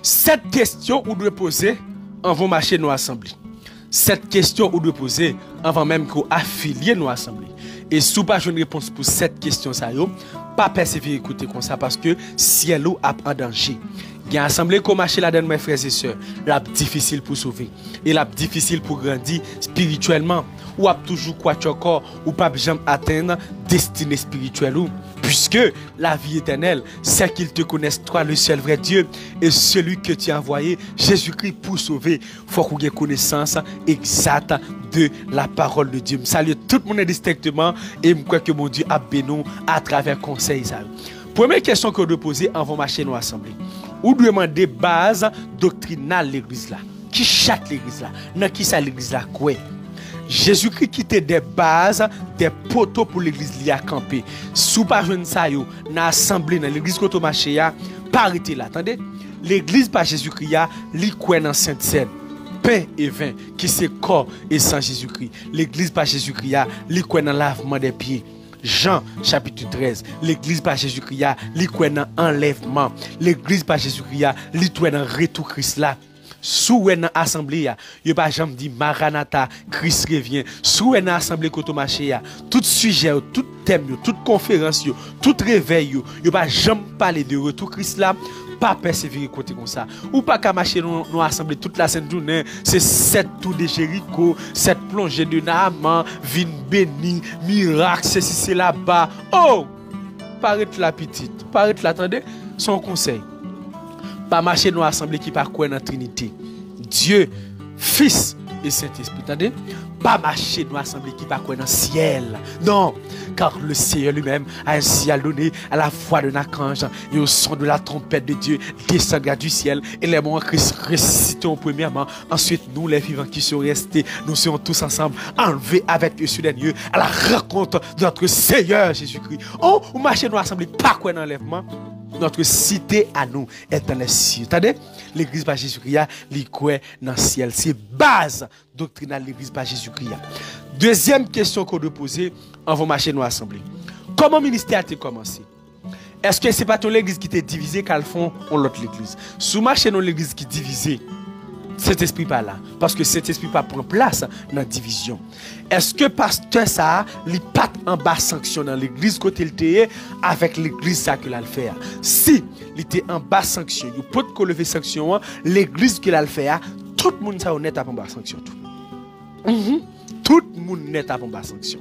Cette question ou doit poser avant marcher nos assemblées. Cette question ou doit poser avant même qu'on affilier nos assemblées. Et si vous n'avez pas une réponse pour cette question, ça yo, pas persévérer écouter comme ça parce que ciel ou a en danger. Il y a une assemblée qui marche là-dedans, mes frères et sœurs. La difficile pour sauver. Et la difficile pour grandir spirituellement. Ou a toujours quoi encore, ou pas jamais atteindre destinée spirituelle ou. Puisque la vie éternelle, c'est qu'ils te connaissent toi, le seul vrai Dieu, et celui que tu as envoyé, Jésus-Christ, pour sauver. Il faut qu'on ait connaissance exacte de la parole de Dieu. Je salue tout le monde distinctement et je crois que mon Dieu a béni à travers conseil. Première question que je dois poser avant de marcher dans l'assemblée. Ou demander base doctrinale de l'église là. Qui chaque l'église là? Dans qui ça l'église là quoi? Jésus-Christ quittait des bases, des poteaux pour l'église li a camper. Sous pas jeune ça yo, dans l'assemblée dans l'église koto marché ya, pas arrêter là. Attendez, l'église par Jésus-Christ ya, li croit dans sainte seine. Pain et vin qui c'est corps et sang Jésus-Christ. L'église par Jésus-Christ ya, li croit dans lavement des pieds. Jean chapitre 13, l'église par Jésus-Christ a li croit dans enlèvement. L'église par Jésus-Christ a li croit dans retour Christ là. Sous une assemblée, il pas jamais dit Maranatha, Christ revient. Sous une assemblée koto marché, tout sujet, tout thème, toute conférence, tout réveil, il pas jamais parler de retour Christ là. Pas persévérer côté comme ça. Ou pas qu'à marcher dans assemblée toute la sainte journée, c'est 7 tours de Jéricho, 7 plongées de Naaman, vin béni, miracle, c'est là-bas. Oh! Paraît la petite, paraît l'attendez, son conseil. Pas marcher dans l'assemblée qui pas croire dans la Trinité. Dieu, Fils et Saint-Esprit. Attendez? Pas marcher dans l'assemblée qui pas croire dans le ciel. Non, car le Seigneur lui-même a ainsi donné à la voix de l'archange et au son de la trompette de Dieu descendra du ciel et les morts en Christ ressusciteront premièrement. Ensuite, nous les vivants qui sont restés, nous serons tous ensemble enlevés avec eux sur les lieux à la rencontre de notre Seigneur Jésus-Christ. Oh, ou marcher dans l'assemblée pas croire dans l'enlèvement. Notre cité à nous est dans les cieux. Attendez, l'église par Jésus-Christ, l'église dans le ciel. C'est base doctrinale de l'église par Jésus-Christ. Deuxième question qu'on doit poser avant de marcher dans l'assemblée. Comment le ministère a commencé? Est-ce que ce n'est pas ton l'église qui t'est divisée qu'elle font l'autre l'église? Si vous marchez dans l'église qui est divisée, cet esprit pas là. Parce que cet esprit pas prend place dans la division. Est-ce que pasteur ça, il pas en bas sanction dans l'église côté il était avec l'église ça que l'a fait? Si il était en bas sanction, il peut que lever sanction l'église que l'a fait, tout le monde ça honnête en bas sanction tout. Tout le monde net en bas sanction.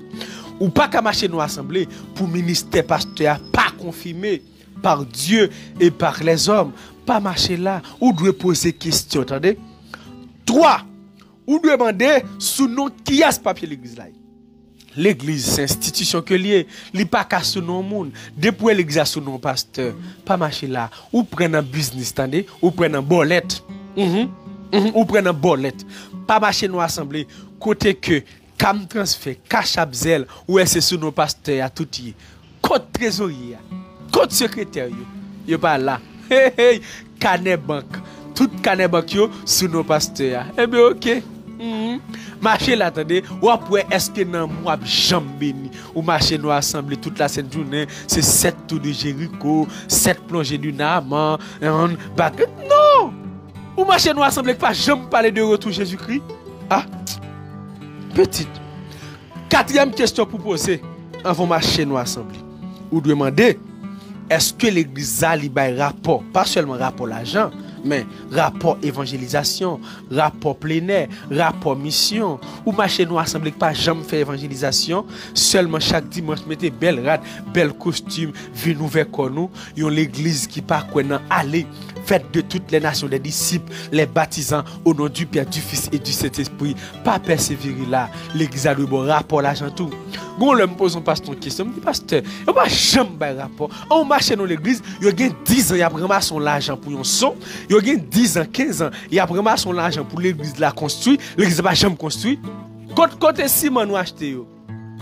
Ou pas qu'à marcher dans l'assemblée pour ministère pasteur pas confirmé par Dieu et par les hommes, pas marcher là, ou doit poser question, attendez? 3. Ou demander sous nom qui a ce papier l'église là. L'église, c'est institution que lié, li pas qu'à sous nom monde. Depuis l'église sous nom pasteur, pas marcher là. Ou prendre un business, attendez, ou prendre un bolette. Ou prendre un bolette. Pas marcher dans l'assemblée côté que cam transfert, cash app zel, ou est-ce sous nom pasteur à tout y. Code trésorier, code secrétaire yo pas là. Hey hey, canet banque. Tout canet banque yo sous nos pasteurs. Eh bien OK. Marcher là attendez, ou après est-ce que dans moi jambe béni ou marcher nous assemblée toute la sainte journée, c'est 7 tours de Jéricho, 7 plongées du Naaman, non. Ou marcher nous assemblée pas jamais parler de retour Jésus-Christ. Ah. Petite. Quatrième question pour poser avant marcher nous assemblée. Ou demander est-ce que l'église a un rapport, pas seulement rapport l'argent, mais rapport évangélisation, rapport plein air, rapport mission, ou marcher nous assemblée pas jamais faire évangélisation, seulement chaque dimanche mettez belle rade, bel costume, venez vers nous, yon l'église qui pas quoi nan aller, faites de toutes les nations des disciples, les baptisants au nom du Père, du Fils et du Saint-Esprit, pas persévérer là, l'église a le bon rapport l'argent tout. Gon le me pose un pasteur une question, me dit pasteur, on pas jamais rapport. On marche dans l'église, il y a 10 ans, il y a vraiment son l'argent pour un son, il y a 10 ans, 15 ans, il y a vraiment son l'argent pour l'église la construire, l'église pas jamais construit. Côté ciment nous acheter yo.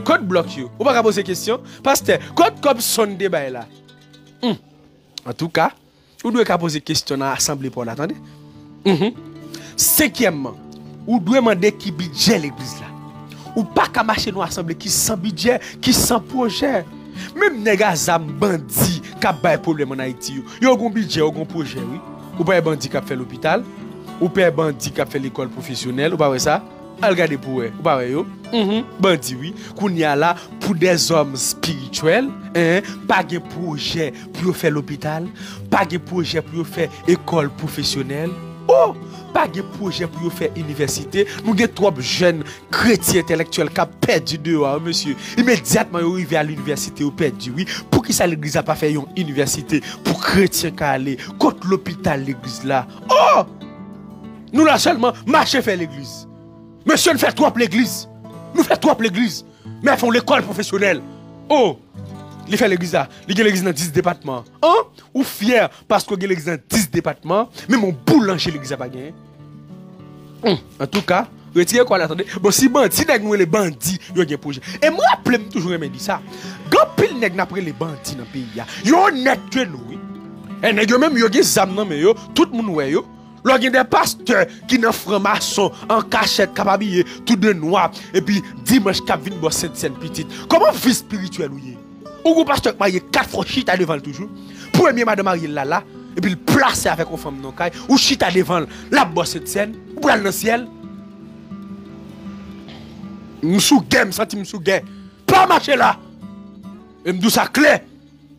Côté bloc yo. On pas poser question, pasteur, côté comme son débat là. En tout cas, vous devez poser question dans l'assemblée pour l'attendre. Cinquièmement, vous devez demander qui budget l'église là. Ou pas qu'à marcher dans l'assemblée qui sans budget, qui sans projet. Même les gars zam bandi qui a des problèmes en Haïti. Yo gon budget, yo gon projet oui. ou pas un bandit qui a fait l'hôpital, ou pas un bandit qui a fait l'école professionnelle, ou pas ça? Regardez pour eux, ou pas yo? Bandit oui, qu'on y a là pour des hommes spirituels, pas de projet pour faire l'hôpital, pas de projet pour faire école professionnelle. Oh, pas de projet pour faire université. Nous avons trop jeunes chrétiens intellectuels qui ont perdu dehors, monsieur. Immédiatement, ils arrivent à l'université, ils ont perdu, oui. Pour qui ça l'église n'a pas fait une université pour chrétiens qui aller contre l'hôpital, l'église là. Oh, nous là seulement marcher faire l'église. Monsieur, nous fait trop l'église. Nous fait trop l'église. Mais ils font l'école professionnelle. Oh, il fait l'église là. Il y a l'église dans 10 départements. Hein? Ou fier parce qu'il y a l'église dans 10 départements. Mais mon boulanger l'église n'a pas gagné. En tout cas, retirez quoi là, attendez. Bon, si bandits, nous les bandits, ils ont un projet. Et moi, rappelez toujours, me dit ça. Quand pile nèg n'a pris les bandits dans le pays, ils ont net que nous. Et nèg même, ils ont des âmes dans mais tout le monde ouais yo. Là, il y a des pasteurs qui sont francs-maçons, en cachette, habillés, tout de noir, et puis dimanche, qui viennent boire cette scène petite. Comment vie spirituelle ou y est? Ou vous pasteur qui marié 4 fois chita devant toujours. Premier madame marié là, et puis le placer avec une femme non caille, ou chita devant la boire cette scène, ou pour aller dans le ciel. M'sou game, senti m'sou game. Pas marcher là. Et m'dou ça clair.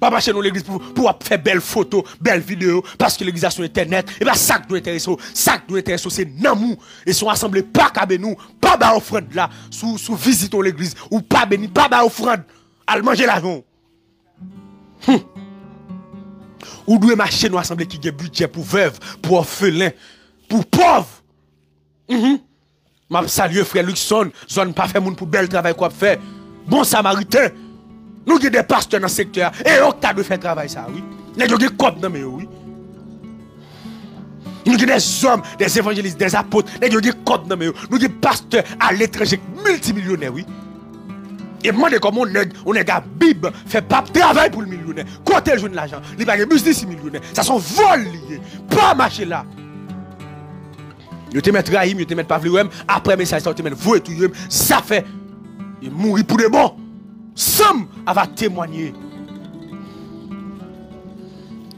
Pas marcher dans l'église pour faire belles photos, belles vidéos, parce que l'église a sur internet, et bien ça qui doit intéresser, c'est namou, et sont assemblés pas qu'à nous, pas bas offrande là, sous visitons l'église, ou pas béni, pas bas offrande, à manger l'argent. Ou doit marcher dans l'assemblée qui a budget pour veuve, pour orphelin, pour pauvre. Ma salue frère Luxon, zone pas fait moun pour bel travail qu'on fait. Bon samaritain. Nous avons des pasteurs dans le secteur et on a de faire travail ça, oui. Nous avons des copes dans le oui. Nous avons des hommes, des évangélistes, des apôtres, nous avons des copes dans le nous avons des pasteurs à l'étranger multimillionnaires, oui. Et moi, comme on a la Bible, fait pas travail pour le millionnaire. Quand elle joue de l'argent, il n'y a pas de business millionnaire. Ça sont vol liés. Pas marcher là. Yo te mettre Rahim, yo te mettre Pavlewem, après message, ça te mettre vous et tout, ça fait. Il mourit pour de bon. Somme va témoigner.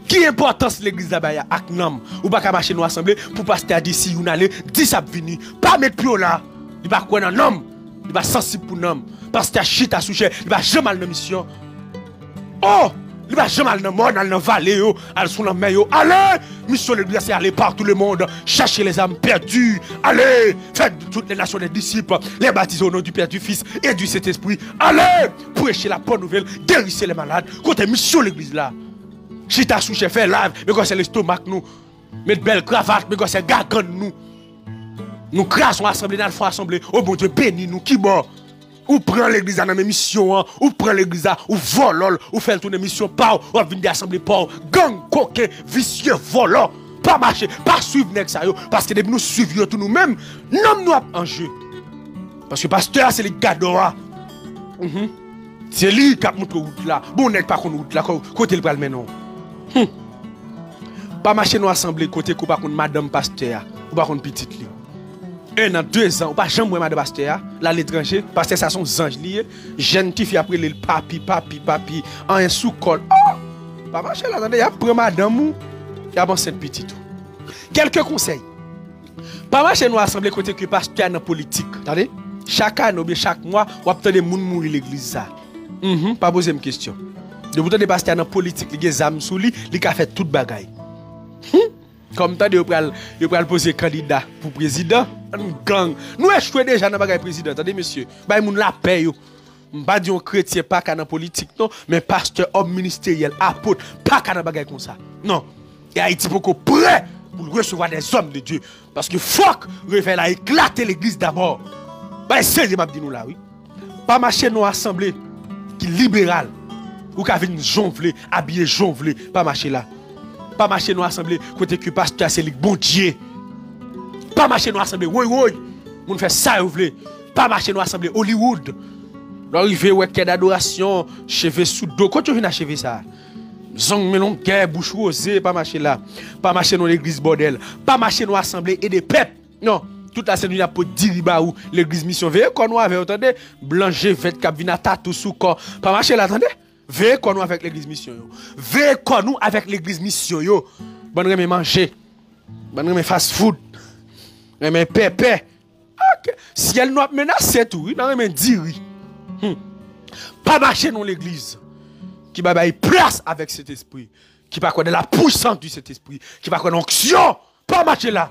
Qui importance l'église d'Abaya ak nam ou pas marcher nous assemblée pour pasteur d'ici ou n'aller 10 a venu pas mettre pied là. Il va quoi un homme, il va sensible pour homme pasteur chita souche, il va jamais dans mission. Oh, il va jamais dans monde, dans vallée yo, al sous la mer yo. Allez, mission l'église c'est aller partout le monde, chercher les âmes perdues. Allez, faites toutes les nations des disciples, les baptiser au nom du Père, du Fils et du Saint-Esprit. Allez, prêcher la bonne nouvelle, guérissez les malades. Côté mission l'église là. Chita souche fait live, mais quand c'est l'estomac nous. Mettre belle cravate, mais quand c'est gagan nous. Nous crassons assemblée, nous faisons assemblée. Oh bon Dieu, bénis nous qui mort. Ou prend l'église dans mes missions, ou prend l'église, ou vole, ou fait tourner mission, pas, ou venir d'assemblée, pas, gang, coquin, vicieux, volant, pas marcher, pas suivre ça, parce que depuis nous suivons tout nous-mêmes, non nous en jeu. Parce que pasteur, c'est les gadoa. C'est lui qui a montré route là. Bon, n'est pas qu'on route là, côté le pral non. Pas marcher nous assemblée, côté qu'on pas contre madame pasteur, ou pas contre petite li. 1 an, 2 ans, ou pas jamais madame pasteur, là l'étranger, parce que ça sont anges liés, jeune qui fait après le papi, en un sous-col. Oh! Pas marcher là, attendez, y a pris madame ou, y a bon cette petite. Quelques conseils. Pas marcher nous assemblée, côté que pasteur dans politique. Attendez? Chaque année ou bien chaque mois, on obtient des gens mourir l'église ça. Pas poser une question. De vous des pasteurs dans politique, les gens sous lui, ils ont fait toute bagaille. Comme tant de vous pral poser candidat pour président, gang. Nous échoué déjà dans bagaille président, attendez monsieur. Bah moun la paix yo. Pas dire chrétien pas dans politique non, mais pasteur homme ministériel, apôtre, pas dans bagaille comme ça. Non. Et Haïti beaucoup prêt pour recevoir des hommes de Dieu parce que fuck, réveil a éclaté l'église d'abord. Bah sérieux m'a dit nous là oui. Pas marcher nous assemblée qui libéral ou qui venir jonfler, habillé jonfler, pas marcher là. Pas marcher nous assemblée côté que pasteur c'est le bon Dieu. Pas marcher nous assemblée oui. Moun fait ça ou vle. Pas marcher nous assemblée Hollywood. L'arrivée ouais quai d'adoration, cheveux sous dos. Quand tu viens achever ça. Zong melon guerre bouche rosée, pas marcher là. Pas marcher dans l'église bordel. Pas marcher nous assemblée et des peuples. Non. Toute la scène pour dire ou l'église mission veille qu'on nous avait attendez blanche vête cap vina tatou sous corps. Pas marcher là attendez. Veille qu'on nous avec l'église mission yo. Veille qu'on nous avec l'église mission yo. Bonne reme manger. Mais fast food. Mais pépé. Si elle nous a menacé tout, il n'a rien dit. Pas marcher dans l'église. Qui va avoir place avec cet esprit. Qui va connaître la puissance de cet esprit. Qui va connaître l'onction. Pas marcher là.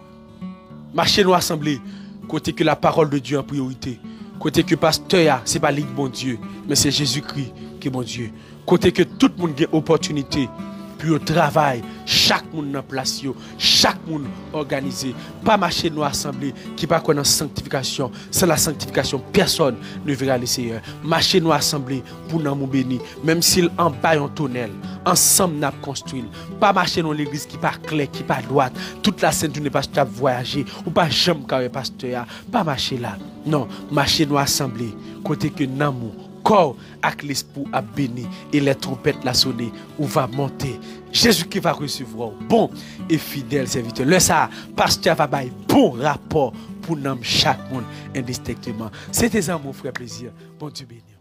Marcher dans l'assemblée. Côté que la parole de Dieu en priorité. Côté que pasteur, ce n'est pas lui bon Dieu. Mais c'est Jésus-Christ qui est bon Dieu. Côté que tout le monde a opportunité. Puis au travail, chaque monde dans place, chaque monde organisé, pas marcher dans l'assemblée qui pas connaître sanctification. Sans la sanctification, personne ne verra le Seigneur. Marcher dans l'assemblée pour nous bénir, même s'il en bas un tunnel, ensemble nous construire. Pas marcher dans l'église qui pas clair, qui pas droite. Toute la sainte n'est pas voyager ou pas jamais carré pasteur, pas marcher là. Non, marcher dans l'assemblée côté que nous corps avec l'esprit à béni et les trompettes la sonner ou va monter. Jésus qui va recevoir bon et fidèle serviteur. Le ça, pasteur va bailler bon rapport pour nous chaque monde indistinctement. C'était ça mon frère plaisir. Bon Dieu béni.